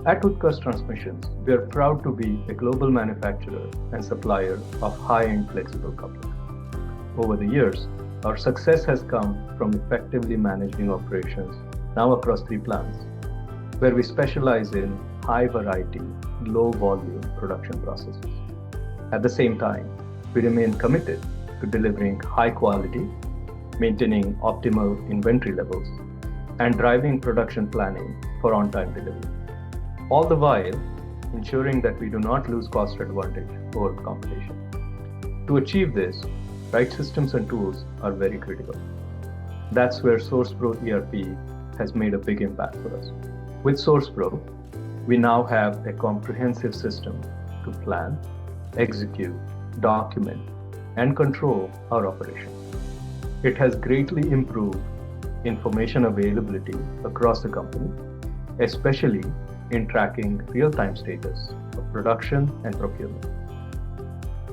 At Utkarsh Transmissions, we are proud to be a global manufacturer and supplier of high-end flexible couplers. Over the years, our success has come from effectively managing operations now across 3 plants, where we specialize in high variety, low volume production processes. At the same time, we remain committed to delivering high quality, maintaining optimal inventory levels, and driving production planning for on-time delivery. All the while, ensuring that we do not lose cost advantage over competition. To achieve this, right systems and tools are very critical. That's where Sourcepro ERP has made a big impact for us. With Sourcepro, we now have a comprehensive system to plan, execute, document, and control our operations. It has greatly improved information availability across the company, especially in tracking real-time status of production and procurement.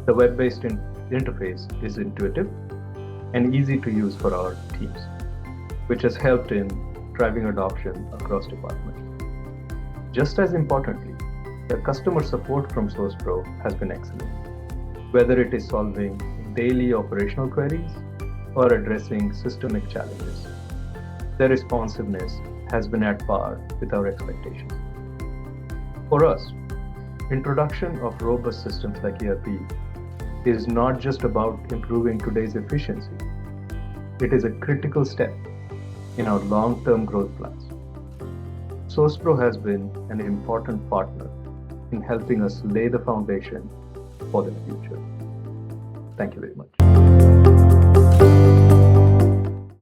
The web-based interface is intuitive and easy to use for our teams, which has helped in driving adoption across departments. Just as importantly, the customer support from Sourcepro has been excellent, whether it is solving daily operational queries or addressing systemic challenges. Their responsiveness has been at par with our expectations. For us, introduction of robust systems like ERP is not just about improving today's efficiency. It is a critical step in our long-term growth plans. Sourcepro has been an important partner in helping us lay the foundation for the future. Thank you very much.